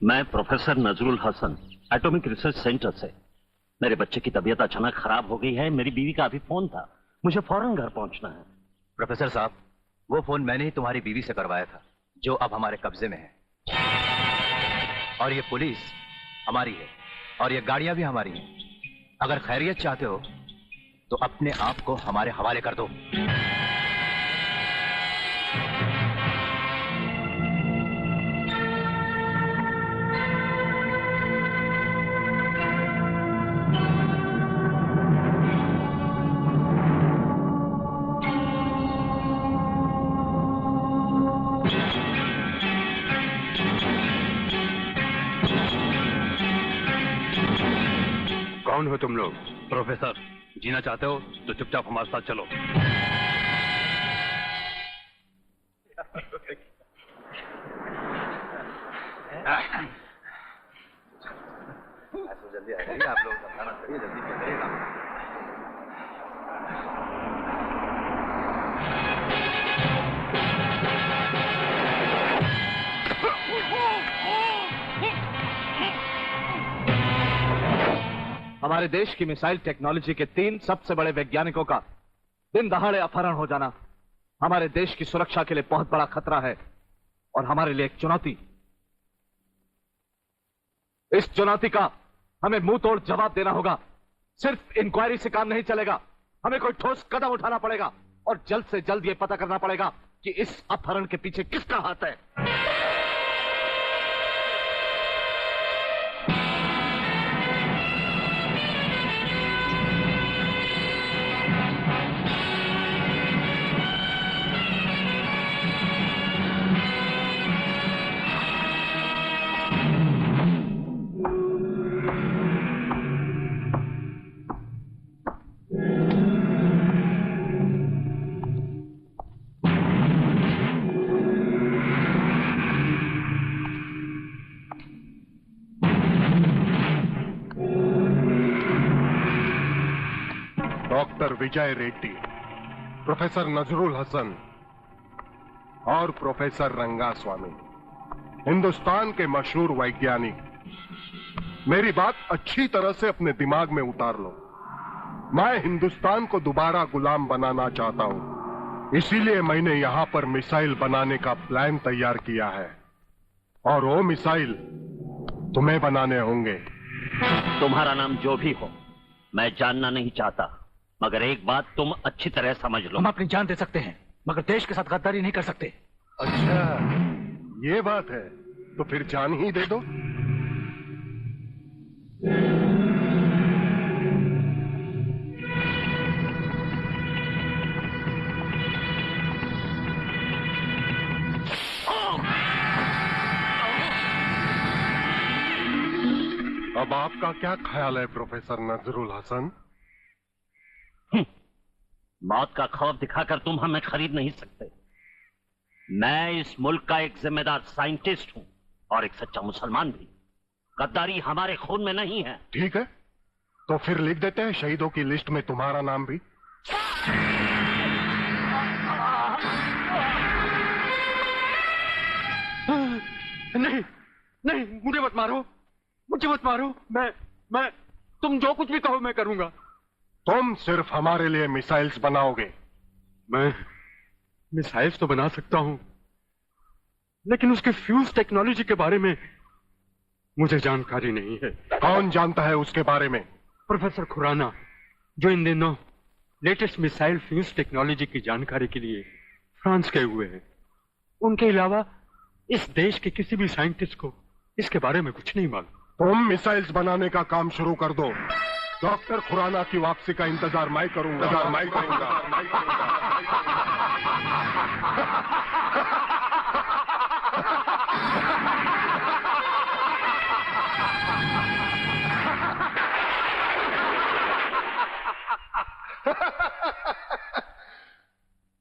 मैं professor Nazrul Hasan, atomic research centre से। मेरे बच्चे की तबीयत अचानक खराब हो गई है। मेरी बीवी का अभी फोन था, मुझे फौरन घर पहुंचना है। प्रोफेसर साहब, वो फोन मैंने ही तुम्हारी बीवी से करवाया था, जो अब हमारे कब्जे में है। और ये पुलिस हमारी है और ये गाड़ियां भी हमारी हैं। अगर खैरियत चाहते हो तो अपने आप को हमारे हवाले कर दो। कौन हो तुम लोग? प्रोफेसर, जीना चाहते हो तो चुपचाप हमारे साथ चलो। जल्दी आइए आप लोग, समझाना करिए, जल्दी करिएगा। हमारे देश की मिसाइल टेक्नोलॉजी के 3 सबसे बड़े वैज्ञानिकों का दिन दहाड़े अपहरण हो जाना हमारे देश की सुरक्षा के लिए बहुत बड़ा खतरा है और हमारे लिए एक चुनौती। इस चुनौती का हमें मुंह तोड़ जवाब देना होगा। सिर्फ इंक्वायरी से काम नहीं चलेगा, हमें कोई ठोस कदम उठाना पड़ेगा और जल्द से जल्द यह पता करना पड़ेगा कि इस अपहरण के पीछे किसका हाथ है। डॉक्टर विजय रेड्डी, प्रोफेसर नजरुल हसन और प्रोफेसर रंगास्वामी, हिंदुस्तान के मशहूर वैज्ञानिक। मेरी बात अच्छी तरह से अपने दिमाग में उतार लो। मैं हिंदुस्तान को दोबारा गुलाम बनाना चाहता हूं, इसीलिए मैंने यहां पर मिसाइल बनाने का प्लान तैयार किया है और वो मिसाइल तुम्हें बनाने होंगे। तुम्हारा नाम जो भी हो, मैं जानना नहीं चाहता, मगर एक बात तुम अच्छी तरह समझ लो। हम अपनी जान दे सकते हैं मगर देश के साथ गद्दारी नहीं कर सकते। अच्छा, ये बात है तो फिर जान ही दे दो। अब आपका क्या ख्याल है प्रोफेसर नजरुल हसन? मौत का खौफ दिखाकर तुम हमें खरीद नहीं सकते। मैं इस मुल्क का एक जिम्मेदार साइंटिस्ट हूं और एक सच्चा मुसलमान भी। गद्दारी हमारे खून में नहीं है। ठीक है, तो फिर लिख देते हैं शहीदों की लिस्ट में तुम्हारा नाम भी। नहीं नहीं, मुझे मत मारो, मुझे मत मारो। मैं तुम जो कुछ भी कहो मैं करूंगा। तुम सिर्फ हमारे लिए मिसाइल्स बनाओगे। मैं मिसाइल्स तो बना सकता हूं, लेकिन उसके फ्यूज टेक्नोलॉजी के बारे में मुझे जानकारी नहीं है। कौन जानता है उसके बारे में? प्रोफेसर खुराना, जो इन दिनों लेटेस्ट मिसाइल फ्यूज टेक्नोलॉजी की जानकारी के लिए फ्रांस गए हुए हैं। उनके अलावा इस देश के किसी भी साइंटिस्ट को इसके बारे में कुछ नहीं मालूम। तुम मिसाइल्स बनाने का काम शुरू कर दो। डॉक्टर खुराना की वापसी का इंतजार मैं करूंगा।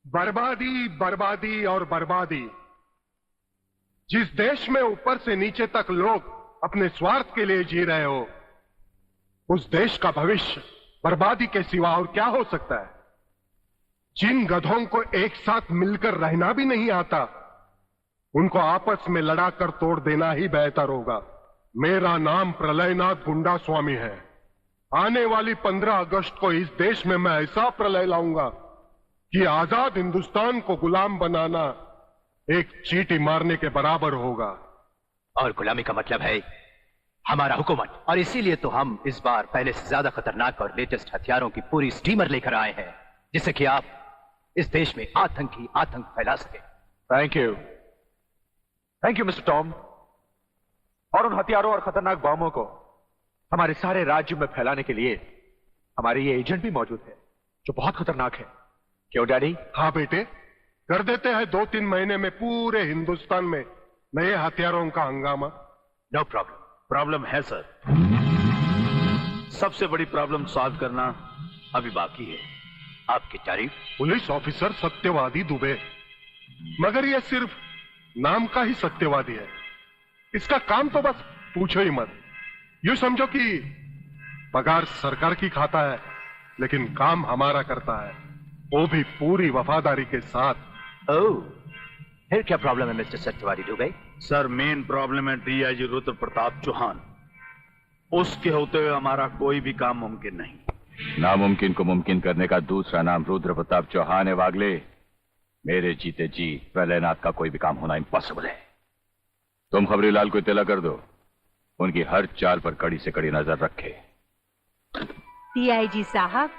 बर्बादी, बर्बादी और बर्बादी। जिस देश में ऊपर से नीचे तक लोग अपने स्वार्थ के लिए जी रहे हो, उस देश का भविष्य बर्बादी के सिवा और क्या हो सकता है? जिन गधों को एक साथ मिलकर रहना भी नहीं आता, उनको आपस में लड़ाकर तोड़ देना ही बेहतर होगा। मेरा नाम प्रलयनाथ गुंडा स्वामी है। आने वाली 15 अगस्त को इस देश में मैं ऐसा प्रलय लाऊंगा कि आजाद हिंदुस्तान को गुलाम बनाना एक चींटी मारने के बराबर होगा। और गुलामी का मतलब है हमारा हुकूमत। और इसीलिए तो हम इस बार पहले से ज्यादा खतरनाक और लेटेस्ट हथियारों की पूरी स्टीमर लेकर आए हैं, जिससे कि आप इस देश में आतंक फैला सके। Thank you mister Tom. और उन हथियारों और खतरनाक बॉम्बों को हमारे सारे राज्य में फैलाने के लिए हमारे ये एजेंट भी मौजूद है जो बहुत खतरनाक है। क्यों डैडी? हाँ बेटे, कर देते हैं 2-3 महीने में पूरे हिंदुस्तान में नए हथियारों का हंगामा। No problem. प्रॉब्लम है सर। सबसे बड़ी प्रॉब्लम सॉल्व करना अभी बाकी है। आपकी तारीफ। पुलिस ऑफिसर सत्यवादी दुबे, मगर यह सिर्फ नाम का ही सत्यवादी है। इसका काम तो बस पूछो ही मत। यूं समझो कि पगार सरकार की खाता है, लेकिन काम हमारा करता है, वो भी पूरी वफादारी के साथ। ओह, फिर क्या प्रॉब्लम है मिस्टर सत्यवादी दुबे? सर मेन प्रॉब्लम है डीआईजी रुद्र प्रताप चौहान। उसके होते हुए हमारा कोई भी काम मुमकिन नहीं। नामुमकिन को मुमकिन करने का दूसरा नाम रुद्र प्रताप चौहान है वागले। मेरे जीते जी प्रलयनाथ का कोई भी काम होना इम्पॉसिबल है। तुम खबरीलाल को इत्तला कर दो, उनकी हर चाल पर कड़ी से कड़ी नजर रखे। डीआईजी साहब,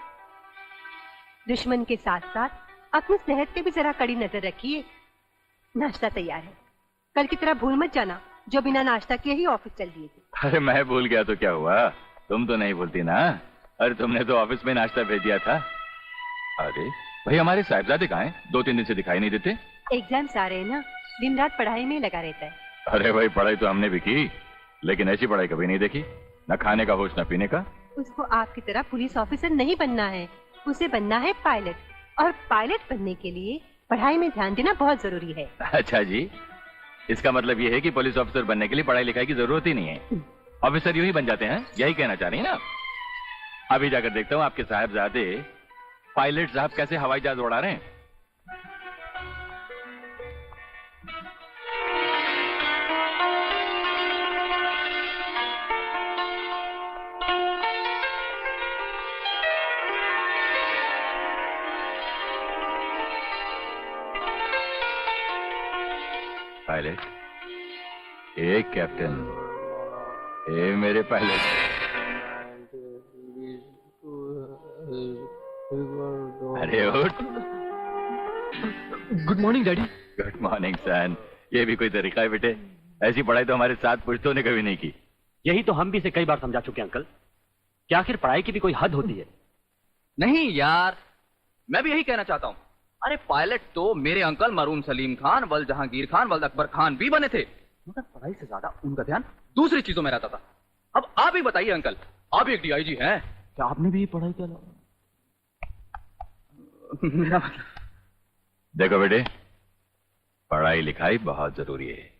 दुश्मन के साथ साथ अपनी सेहत पे भी जरा कड़ी नजर रखिए। नाश्ता तैयार है, कल की तरह भूल मत जाना जो बिना नाश्ता किए ही ऑफिस चल दिए थे। अरे मैं भूल गया तो क्या हुआ, तुम तो नहीं भूलती ना। अरे तुमने तो ऑफिस में नाश्ता भेज दिया था। अरे भाई, हमारे साहिबजादे कहाँ हैं? 2-3 दिन से दिखाई नहीं देते। एग्जाम्स आ रहे हैं ना, दिन रात पढ़ाई में लगा रहता है। अरे भाई, पढ़ाई तो हमने भी की, लेकिन ऐसी पढ़ाई कभी नहीं देखी। न खाने का होश न पीने का। उसको आपकी तरह पुलिस ऑफिसर नहीं बनना है, उसे बनना है पायलट। और पायलट बनने के लिए पढ़ाई में ध्यान देना बहुत जरूरी है। अच्छा जी, इसका मतलब ये है कि पुलिस ऑफिसर बनने के लिए पढ़ाई लिखाई की जरूरत ही नहीं है, ऑफिसर यूं ही बन जाते हैं, यही कहना चाह रही है ना? अभी जाकर देखता हूँ आपके साहबजादे पायलट साहब कैसे हवाई जहाज उड़ा रहे हैं। पायलट, ए कैप्टन, ए मेरे पायलट। अरे उठ। Good morning daddy. Good morning son. ये भी कोई तरीका है बेटे? ऐसी पढ़ाई तो हमारे साथ पुश्तों ने कभी नहीं की। यही तो हम भी इसे कई बार समझा चुके हैं अंकल, कि आखिर पढ़ाई की भी कोई हद होती है। नहीं यार, मैं भी यही कहना चाहता हूँ। अरे पायलट तो मेरे अंकल मरूम सलीम खान, वल जहांगीर खान, वल अकबर खान भी बने थे, मगर पढ़ाई से ज्यादा उनका ध्यान दूसरी चीजों में रहता था। अब आप ही बताइए अंकल, आप एक डीआईजी हैं, क्या आपने भी पढ़ाई किया? मेरा मतलब, देखो बेटे, पढ़ाई लिखाई बहुत जरूरी है,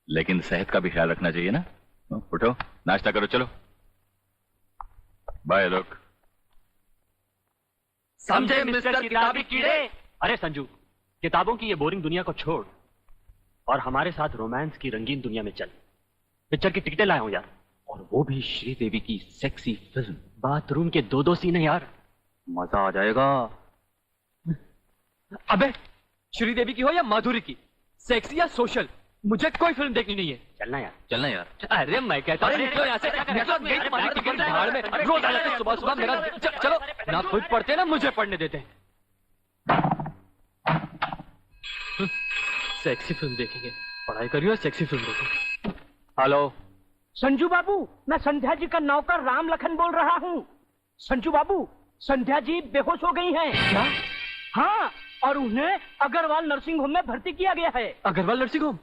लेकिन सेहत का भी ख्याल रखना चाहिए ना। उठो, नाश्ता करो, चलो। बाय लोग। समझे मिस्टर किताबी कीड़े? अरे संजू, किताबों की ये बोरिंग दुनिया को छोड़ और हमारे साथ रोमांस की रंगीन दुनिया में चल। पिक्चर की टिकटें लाया हूं यार, और वो भी श्रीदेवी की सेक्सी फिल्म। बाथरूम के 2-2 सीन है यार, मजा आ जाएगा। अबे, श्रीदेवी की हो या माधुरी की, सेक्सी या सोशल, मुझे कोई फिल्म देखनी नहीं है। चलना यार, चलना यार। अरे मैं कहता हूँ निकलो यहाँ से। रोज आ जाते सुबह सुबह मेरा। चलो ना, खुद पढ़ते ना मुझे पढ़ने देते हैं। सेक्सी फिल्म देखेंगे, पढ़ाई करियो, सेक्सी फिल्म देखो। हेलो संजू बाबू, मैं संध्या जी का नौकर राम लखन बोल रहा हूँ। संजू बाबू, संध्या जी बेहोश हो गई हैं। क्या? हाँ, और उन्हें अग्रवाल नर्सिंग होम में भर्ती किया गया है। Agarwal nursing home?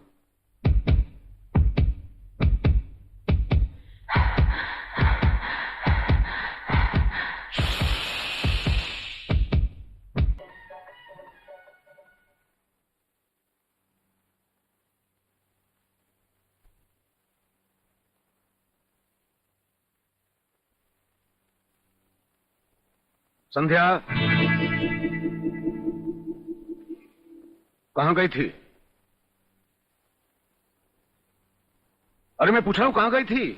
संध्या कहां गई थी? अरे मैं पूछ रहा हूं कहां गई थी?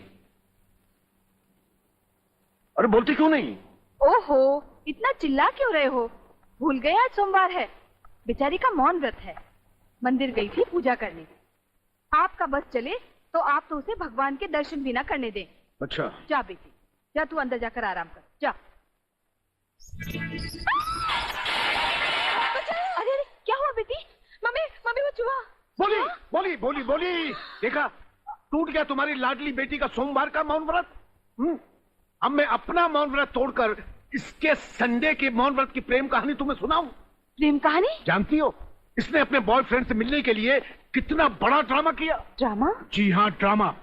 अरे बोलती क्यों नहीं? ओहो, इतना चिल्ला क्यों रहे हो? भूल गए आज सोमवार है। बेचारी का मौन व्रत है। मंदिर गई थी पूजा करने। आपका बस चले तो आप तो उसे भगवान के दर्शन भी ना करने दें। अच्छा। जा बेटी, जा तू अंदर जाकर आराम कर, जा। अरे अरे, क्या हुआ बेटी? मम्मी मम्मी, वो चूहा। बोली बोली बोली बोली, देखा टूट गया तुम्हारी लाडली बेटी का सोमवार का मौन व्रत। अब मैं अपना मौन व्रत तोड़कर इसके संडे के मौन व्रत की प्रेम कहानी तुम्हें सुनाऊं? प्रेम कहानी? जानती हो इसने अपने बॉयफ्रेंड से मिलने के लिए कितना बड़ा ड्रामा किया? ड्रामा? जी हाँ, ड्रामा।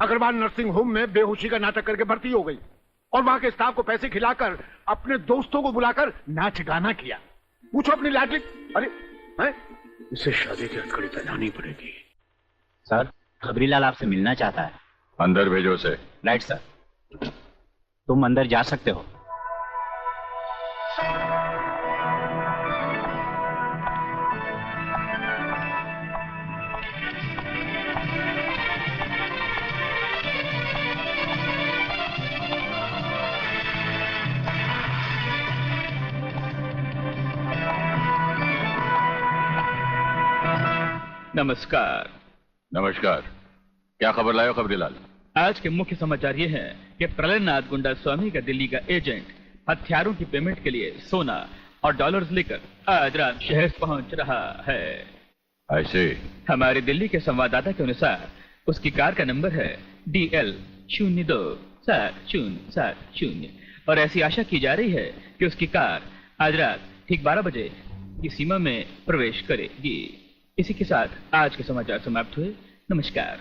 अग्रवाल नर्सिंग होम में बेहोशी का नाटक करके भर्ती हो गई और वहां के स्टाफ को पैसे खिलाकर अपने दोस्तों को बुलाकर नाच गाना किया। पूछो अपनी लाडली। अरे है? इसे शादी की हथकड़ी पहनानी पड़ेगी। सर, खबरीलाल आपसे मिलना चाहता है। अंदर भेजो उसे। Right sir. तुम अंदर जा सकते हो। नमस्कार। नमस्कार। क्या खबर लाए हो खबरीलाल? आज के मुख्य समाचार ये हैं कि प्रलयनाथ गुंडा स्वामी का दिल्ली का एजेंट हथियारों की पेमेंट के लिए सोना और डॉलर्स लेकर आज रात शहर पहुंच रहा है। ऐसे? हमारे दिल्ली के संवाददाता के अनुसार उसकी कार का नंबर है DL027070 और ऐसी आशा की जा रही है कि उसकी कार आज रात ठीक 12 बजे की सीमा में प्रवेश करेगी। इसी के साथ आज के समाचार समाप्त हुए। नमस्कार।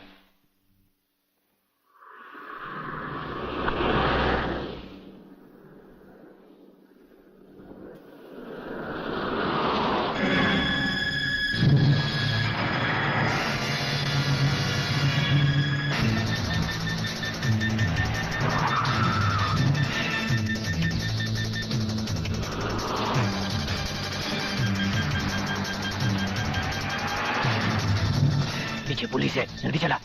पीछे पुलिस है, जल्दी चला।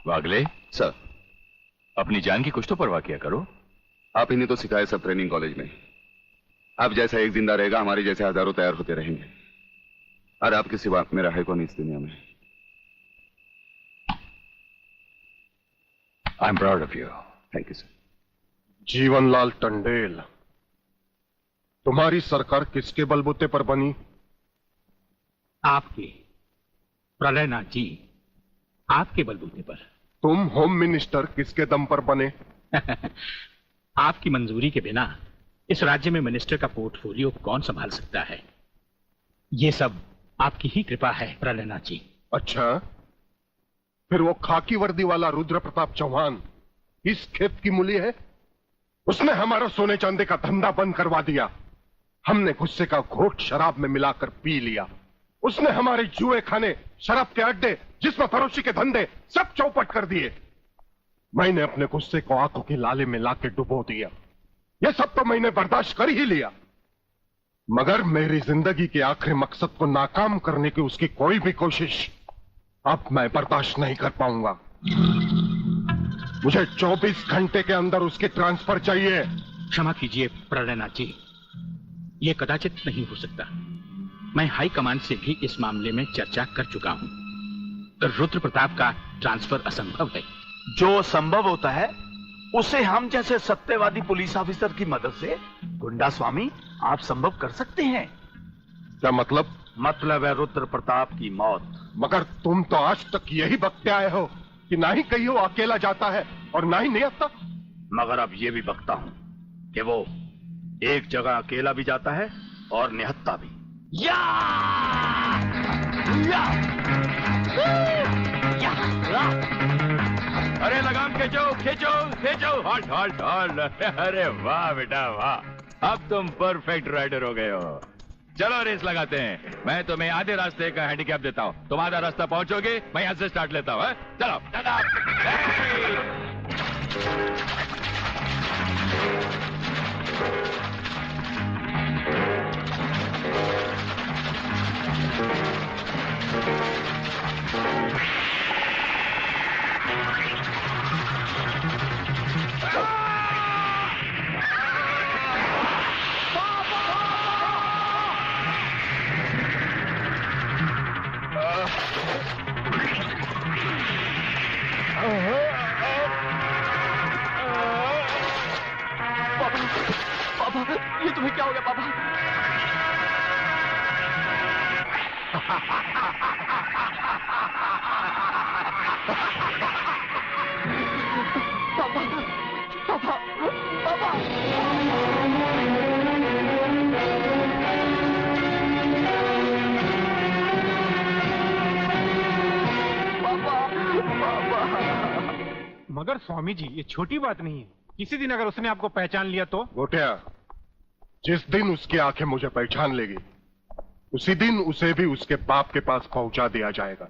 वागले सर, अपनी जान की कुछ तो परवाह किया करो। आप ही ने तो सिखाया सब ट्रेनिंग कॉलेज में। आप जैसा एक जिंदा रहेगा, हमारे जैसे हजारों तैयार होते रहेंगे। और आपके सिवा मेरा है कौन इस दुनिया में। I am proud of you. Thank you sir. Jeevanlal Tandel, तुम्हारी सरकार किसके बलबूते पर बनी? आपके, प्रलयनाथ जी, आपके बलबूते पर। तुम होम मिनिस्टर किसके दम पर बने? आपकी मंजूरी के बिना इस राज्य में मिनिस्टर का पोर्टफोलियो कौन संभाल सकता है? ये सब आपकी ही कृपा है प्रलयनाथ जी। अच्छा, फिर वो खाकी वर्दी वाला रुद्र प्रताप चौहान इस खेत की मूली है? उसने हमारा सोने चांदी का धंधा बंद करवा दिया। हमने गुस्से का घोट शराब में मिलाकर पी लिया। उसने हमारे जुए खाने, शराब के अड्डे, जिस्म फरोशी के धंधे सब चौपट कर दिए। मैंने अपने गुस्से को आंखों की लाले में लाके डुबो दिया। यह सब तो मैंने बर्दाश्त कर ही लिया, मगर मेरी जिंदगी के आखिरी मकसद को नाकाम करने की उसकी कोई भी कोशिश अब मैं बर्दाश्त नहीं कर पाऊंगा। मुझे 24 घंटे के अंदर उसकी ट्रांसफर चाहिए। क्षमा कीजिए प्रलयनाथ जी, ये कदाचित नहीं हो सकता। मैं हाई कमांड से भी इस मामले में चर्चा कर चुका हूं। रुद्र प्रताप का ट्रांसफर असंभव है। जो संभव होता है उसे हम जैसे सत्यवादी पुलिस ऑफिसर की मदद से गुंडा स्वामी आप संभव कर सकते हैं। क्या मतलब? मतलब है रुद्र प्रताप की मौत। मगर तुम तो आज तक यही बकते आए हो कि ना ही कहीं वो अकेला जाता है और ना ही निहत्ता। मगर अब ये भी बकता हूं कि वो एक जगह अकेला भी जाता है और निहत्ता भी। या! या! या! अरे लगाम खींचो खींचो खींचो। Halt halt halt. अरे वाह बेटा वाह, अब तुम परफेक्ट राइडर हो गए हो। चलो रेस लगाते हैं। मैं तुम्हें आधे रास्ते का हैंडीकैप देता हूँ, तुम आधा रास्ता पहुंचोगे, मैं यहां से स्टार्ट लेता हूँ। चलो पापा, ये तुम्हें क्या हो गया पापा? पापा, पापा, पापा। मगर स्वामी जी, ये छोटी बात नहीं है। किसी दिन अगर उसने आपको पहचान लिया तो? गोटिया, जिस दिन उसकी आंखें मुझे पहचान लेगी उसी दिन उसे भी उसके बाप के पास पहुंचा दिया जाएगा।